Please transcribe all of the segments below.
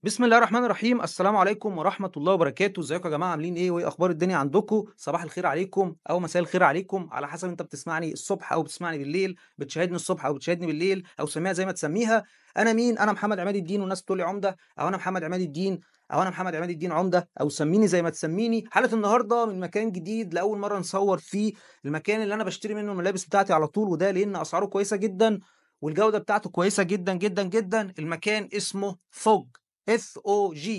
بسم الله الرحمن الرحيم، السلام عليكم ورحمة الله وبركاته، ازيكم يا جماعة عاملين إيه، وإيه أخبار الدنيا عندكم؟ صباح الخير عليكم أو مساء الخير عليكم، على حسب أنت بتسمعني الصبح أو بتسمعني بالليل، بتشاهدني الصبح أو بتشاهدني بالليل أو سميها زي ما تسميها. أنا مين؟ أنا محمد عماد الدين والناس بتقول لي عمدة، أو أنا محمد عماد الدين، أو أنا محمد عماد الدين عمدة، أو سميني زي ما تسميني. حلقة النهارده من مكان جديد لأول مرة نصور فيه، المكان اللي أنا باشتري منه الملابس بتاعتي على طول، وده لأن أسعاره كويسة جدًا والجودة بتاعته كويسة جدًا، جدًا، جدًا. المكان اسمه فوج FOG.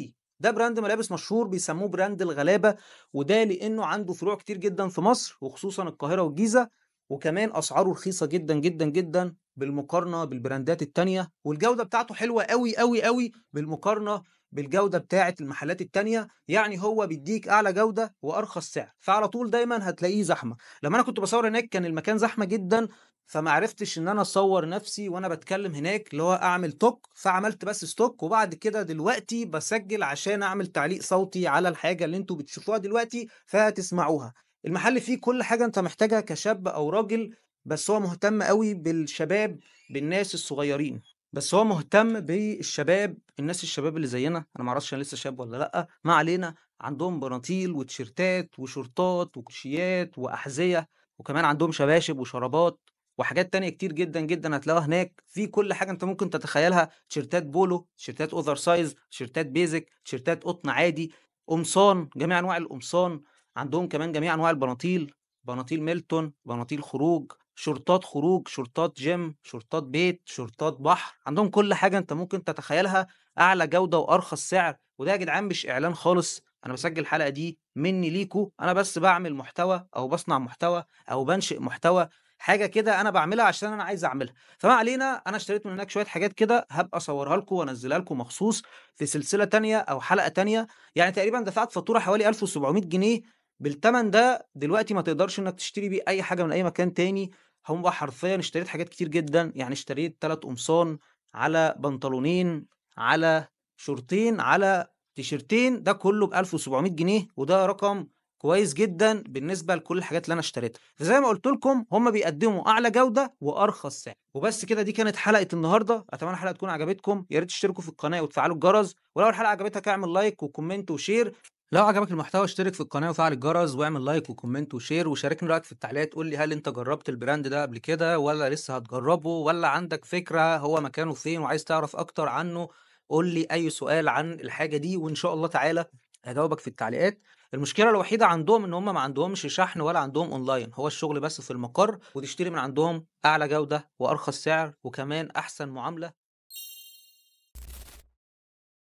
ده براند ملابس مشهور بيسموه براند الغلابة، وده لأنه عنده فروع كتير جدًا في مصر وخصوصًا القاهرة والجيزة، وكمان أسعاره رخيصة جدًا، جدًا، جدًا بالمقارنة بالبراندات التانية، والجودة بتاعته حلوة أوي، أوي، أوي بالمقارنة بالجودة بتاعة المحلات التانية. يعني هو بيدّيك أعلى جودة وأرخص سعر، فعلى طول دايمًا هتلاقيه زحمة. لمّا أنا كنت باصوّر هناك كان المكان زحمة جدًا، فما عرفتش إن أنا أصوّر نَفْسي وأنا باتكلّم هناك، اللي هو أعمل توك، فعملت بس stop، وبعد كده دلوقتي باسجّل عشان أعمل تعليق صوتي على الحاجة اللي أنتم بتشوفوها دلوقتي فهتسمعوها. المحل فيه كل حاجة أنت محتاجها كشاب أو راجل، بس هو مهتم أوي بالشباب، بالناس الصغيّرين، بس هو مهتم بالشباب، الناس الشباب اللي زيّنا، أنا ما أعرفش أنا لسه شاب والّا لأ، ما علينا. عندهم بناطيل وتيشيرتات وشورتات وكوتشيات وأحذية، وكمان عندهم شباشب وشرابات وحاجات تانية كتير جدًا، جدًا هتلاقوها هناك، في كل حاجة أنت ممكن تتخيلها، تيشيرتات بولو، تيشيرتات over size، تيشيرتات basic، تيشيرتات قطن عادي، قمصان، جميع أنواع القمصان، عندهم كمان جميع أنواع البناطيل، بناطيل ميلتون، بناطيل خروج، شورتات خروج، شورتات جيم، شورتات بيت، شورتات بحر، عندهم كل حاجة أنت ممكن تتخيلها، أعلى جودة وأرخص سعر. وده يا جدعان مش إعلان خالص، أنا باسجل الحلقة دي مني ليكم، أنا بس باعمل محتوى أو باصنع محتوى أو بانشئ محتوى، حاجة كده أنا باعملها عشان أنا عايز أعملها. فما علينا، أنا اشتريت من هناك شوية حاجات كده هابقى أصورها لكم وأنزّلها لكم مخصوص في سلسلة تانية أو حلقة تانية. يعني تقريبًا دفعت فاتورة حوالي 1700 جنيه. بالتمن ده دلوقتي ما تقدرش إنك تشتري بيه أي حاجة من أي مكان تاني. هم حرفيًا اشتريت حاجات كتير جدًا، يعني اشتريت 3 قمصان، على بنطلونين، على شورتين، على تيشيرتين، ده كله ب1700 جنيه، وده رقم كويس جدًا بالنسبة لكل الحاجات اللي أنا اشتريتها. فزي ما قُلت لكم هم بيقدّموا أعلى جودة وأرخص سعر. وبس كده، دي كانت حلقة النهارده، أتمنى الحلقة تكون عجبتكم، يا ريت تشتركوا في القناة وتفعلوا الجرس، ولو الحلقة عجبتك اعمل لايك وكومنت وشير. لو عجبك المحتوى اشترك في القناة وفعل الجرس واعمل لايك وكومنت وشير، وشاركني رأيك في التعليقات، قُل لي هل أنت جرّبت البراند ده قبل كده والّا لسه هتجرّبه، والّا عندك فكرة هو مكانه فين وعايز تعرف أكتر عنه؟ قُل لي أي سؤال عن الحاجة دي وإن شاء الله تعالى هاجاوبك في التعليقات. المشكلة الوحيدة عندهم إن هم ما عندهمش شحن ولا عندهم أونلاين، هو الشغل بس في المقر، وتشتري من عندهم أعلى جودة وأرخص سعر وكمان أحسن معاملة